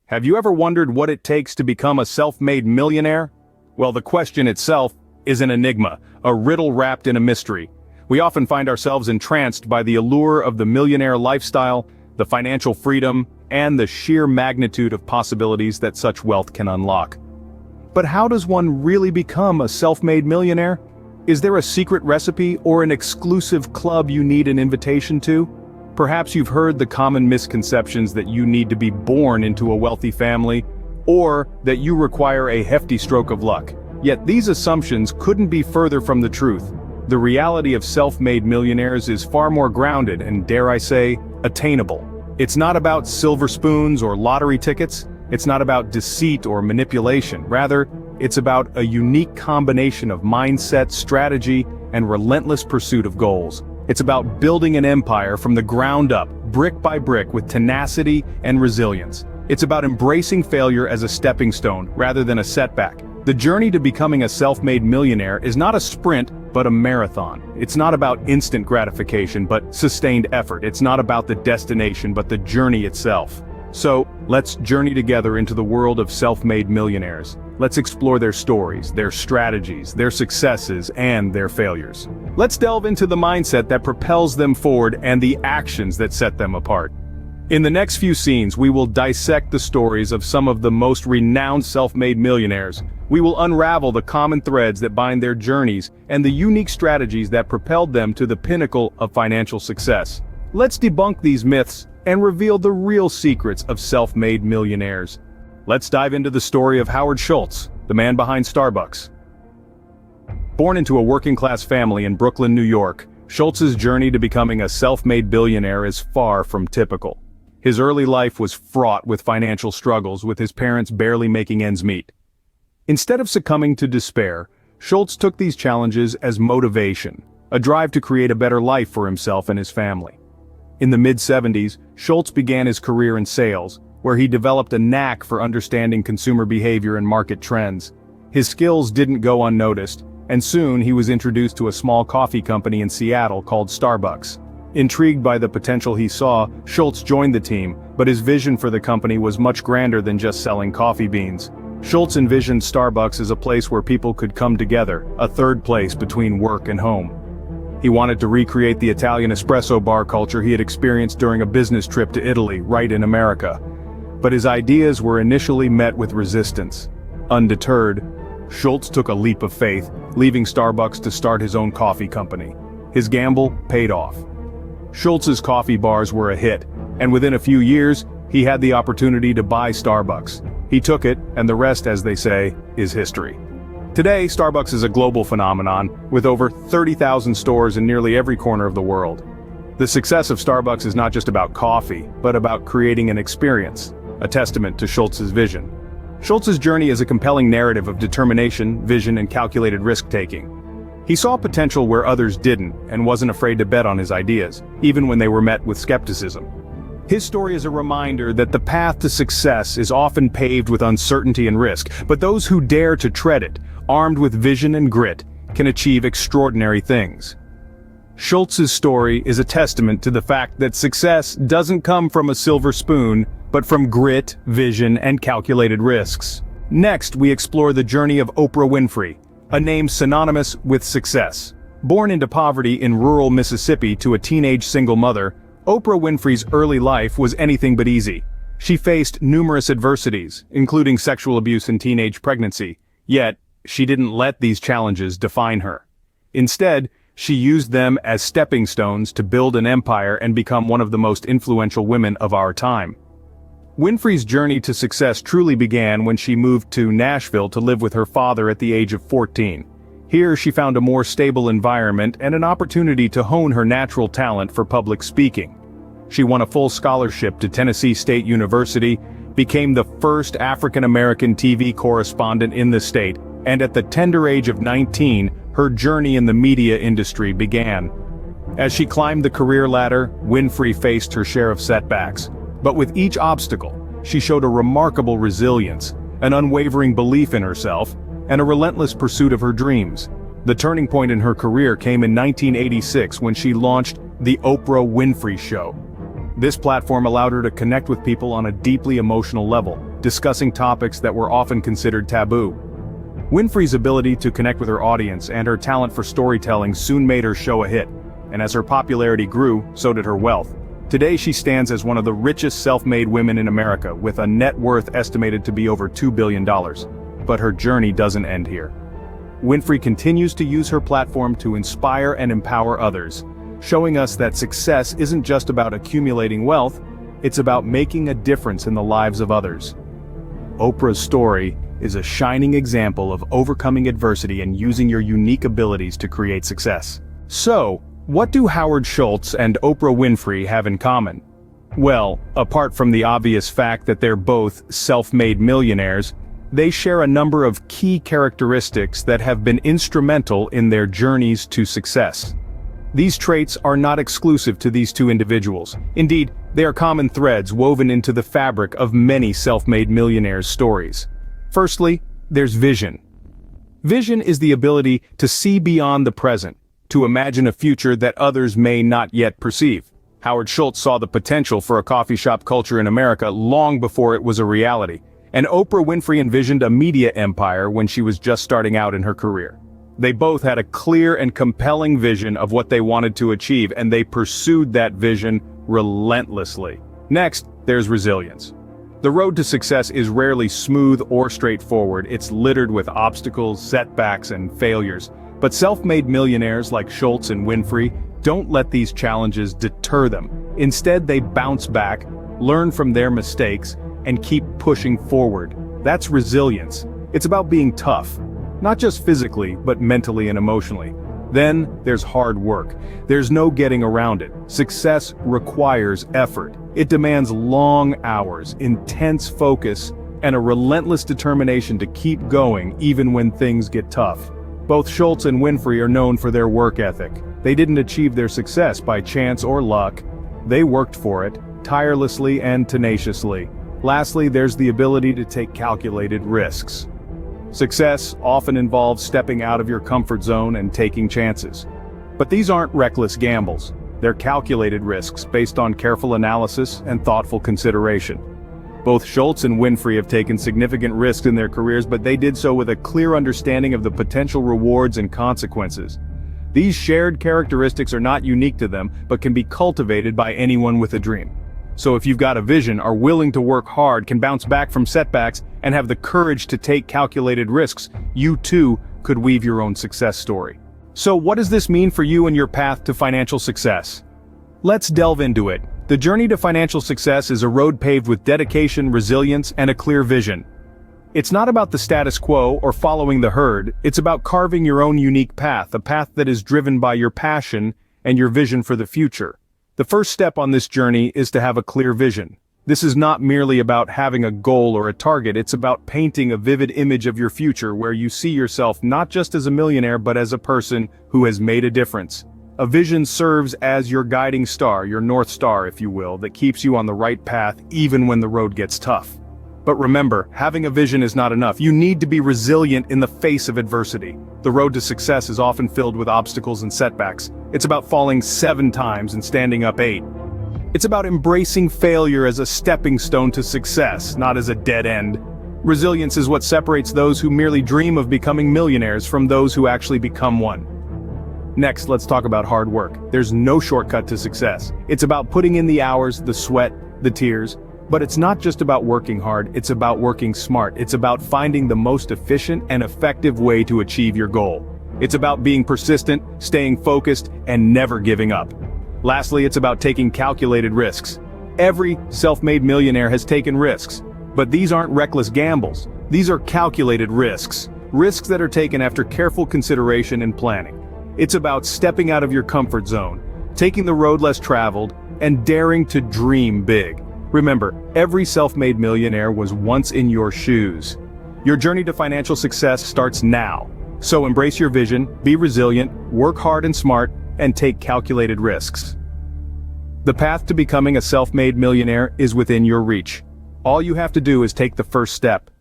Have you ever wondered what it takes to become a self-made millionaire? Well, the question itself is an enigma, a riddle wrapped in a mystery. We often find ourselves entranced by the allure of the millionaire lifestyle, the financial freedom, and the sheer magnitude of possibilities that such wealth can unlock. But how does one really become a self-made millionaire? Is there a secret recipe or an exclusive club you need an invitation to? Perhaps you've heard the common misconceptions that you need to be born into a wealthy family, or that you require a hefty stroke of luck. Yet these assumptions couldn't be further from the truth. The reality of self-made millionaires is far more grounded and, dare I say, attainable. It's not about silver spoons or lottery tickets. It's not about deceit or manipulation. Rather, it's about a unique combination of mindset, strategy, and relentless pursuit of goals. It's about building an empire from the ground up, brick by brick, with tenacity and resilience. It's about embracing failure as a stepping stone rather than a setback. The journey to becoming a self-made millionaire is not a sprint, but a marathon. It's not about instant gratification, but sustained effort. It's not about the destination, but the journey itself. So, let's journey together into the world of self-made millionaires. Let's explore their stories, their strategies, their successes, and their failures. Let's delve into the mindset that propels them forward and the actions that set them apart. In the next few scenes, we will dissect the stories of some of the most renowned self-made millionaires. We will unravel the common threads that bind their journeys and the unique strategies that propelled them to the pinnacle of financial success. Let's debunk these myths and reveal the real secrets of self-made millionaires. Let's dive into the story of Howard Schultz, the man behind Starbucks. Born into a working-class family in Brooklyn, New York, Schultz's journey to becoming a self-made billionaire is far from typical. His early life was fraught with financial struggles, with his parents barely making ends meet. Instead of succumbing to despair, Schultz took these challenges as motivation, a drive to create a better life for himself and his family. In the mid-70s, Schultz began his career in sales, where he developed a knack for understanding consumer behavior and market trends. His skills didn't go unnoticed, and soon he was introduced to a small coffee company in Seattle called Starbucks. Intrigued by the potential he saw, Schultz joined the team, but his vision for the company was much grander than just selling coffee beans. Schultz envisioned Starbucks as a place where people could come together, a third place between work and home. He wanted to recreate the Italian espresso bar culture he had experienced during a business trip to Italy, right in America. But his ideas were initially met with resistance. Undeterred, Schultz took a leap of faith, leaving Starbucks to start his own coffee company. His gamble paid off. Schultz's coffee bars were a hit, and within a few years, he had the opportunity to buy Starbucks. He took it, and the rest, as they say, is history. Today, Starbucks is a global phenomenon, with over 30,000 stores in nearly every corner of the world. The success of Starbucks is not just about coffee, but about creating an experience, a testament to Schultz's vision. Schultz's journey is a compelling narrative of determination, vision, and calculated risk-taking. He saw potential where others didn't, and wasn't afraid to bet on his ideas, even when they were met with skepticism. His story is a reminder that the path to success is often paved with uncertainty and risk, but those who dare to tread it, armed with vision and grit, can achieve extraordinary things. Schultz's story is a testament to the fact that success doesn't come from a silver spoon, but from grit, vision, and calculated risks. Next, we explore the journey of Oprah Winfrey, a name synonymous with success. Born into poverty in rural Mississippi to a teenage single mother, Oprah Winfrey's early life was anything but easy. She faced numerous adversities, including sexual abuse and teenage pregnancy, yet she didn't let these challenges define her. Instead, she used them as stepping stones to build an empire and become one of the most influential women of our time. Winfrey's journey to success truly began when she moved to Nashville to live with her father at the age of 14. Here she found a more stable environment and an opportunity to hone her natural talent for public speaking. She won a full scholarship to Tennessee State University, became the first African-American TV correspondent in the state, and at the tender age of 19, her journey in the media industry began. As she climbed the career ladder, Winfrey faced her share of setbacks. But with each obstacle, she showed a remarkable resilience, an unwavering belief in herself, and a relentless pursuit of her dreams. The turning point in her career came in 1986 when she launched The Oprah Winfrey Show. This platform allowed her to connect with people on a deeply emotional level, discussing topics that were often considered taboo. Winfrey's ability to connect with her audience and her talent for storytelling soon made her show a hit, and as her popularity grew, so did her wealth. Today she stands as one of the richest self-made women in America, with a net worth estimated to be over $2 billion. But her journey doesn't end here. Winfrey continues to use her platform to inspire and empower others, showing us that success isn't just about accumulating wealth, it's about making a difference in the lives of others. Oprah's story is a shining example of overcoming adversity and using your unique abilities to create success. So, what do Howard Schultz and Oprah Winfrey have in common? Well, apart from the obvious fact that they're both self-made millionaires, they share a number of key characteristics that have been instrumental in their journeys to success. These traits are not exclusive to these two individuals. Indeed, they are common threads woven into the fabric of many self-made millionaires' stories. Firstly, there's vision. Vision is the ability to see beyond the present, to imagine a future that others may not yet perceive. Howard Schultz saw the potential for a coffee shop culture in America long before it was a reality, and Oprah Winfrey envisioned a media empire when she was just starting out in her career. They both had a clear and compelling vision of what they wanted to achieve, and they pursued that vision relentlessly. Next, there's resilience. The road to success is rarely smooth or straightforward. It's littered with obstacles, setbacks, and failures. But self-made millionaires like Schultz and Winfrey don't let these challenges deter them. Instead, they bounce back, learn from their mistakes, and keep pushing forward. That's resilience. It's about being tough. Not just physically, but mentally and emotionally. Then, there's hard work. There's no getting around it. Success requires effort. It demands long hours, intense focus, and a relentless determination to keep going even when things get tough. Both Schultz and Winfrey are known for their work ethic. They didn't achieve their success by chance or luck. They worked for it, tirelessly and tenaciously. Lastly, there's the ability to take calculated risks. Success often involves stepping out of your comfort zone and taking chances. But these aren't reckless gambles. They're calculated risks based on careful analysis and thoughtful consideration. Both Schultz and Winfrey have taken significant risks in their careers, but they did so with a clear understanding of the potential rewards and consequences. These shared characteristics are not unique to them, but can be cultivated by anyone with a dream. So if you've got a vision, are willing to work hard, can bounce back from setbacks, and have the courage to take calculated risks, you too could weave your own success story. So what does this mean for you and your path to financial success? Let's delve into it. The journey to financial success is a road paved with dedication, resilience, and a clear vision. It's not about the status quo or following the herd, it's about carving your own unique path, a path that is driven by your passion and your vision for the future. The first step on this journey is to have a clear vision. This is not merely about having a goal or a target, it's about painting a vivid image of your future where you see yourself not just as a millionaire but as a person who has made a difference. A vision serves as your guiding star, your North Star if you will, that keeps you on the right path even when the road gets tough. But remember, having a vision is not enough. You need to be resilient in the face of adversity. The road to success is often filled with obstacles and setbacks. It's about falling 7 times and standing up 8. It's about embracing failure as a stepping stone to success, not as a dead end. Resilience is what separates those who merely dream of becoming millionaires from those who actually become one. Next, let's talk about hard work. There's no shortcut to success. It's about putting in the hours, the sweat, the tears. But it's not just about working hard, it's about working smart. It's about finding the most efficient and effective way to achieve your goal. It's about being persistent, staying focused, and never giving up. Lastly, it's about taking calculated risks. Every self-made millionaire has taken risks, but these aren't reckless gambles. These are calculated risks. Risks that are taken after careful consideration and planning. It's about stepping out of your comfort zone, taking the road less traveled, and daring to dream big. Remember, every self-made millionaire was once in your shoes. Your journey to financial success starts now. So embrace your vision, be resilient, work hard and smart, and take calculated risks. The path to becoming a self-made millionaire is within your reach. All you have to do is take the first step.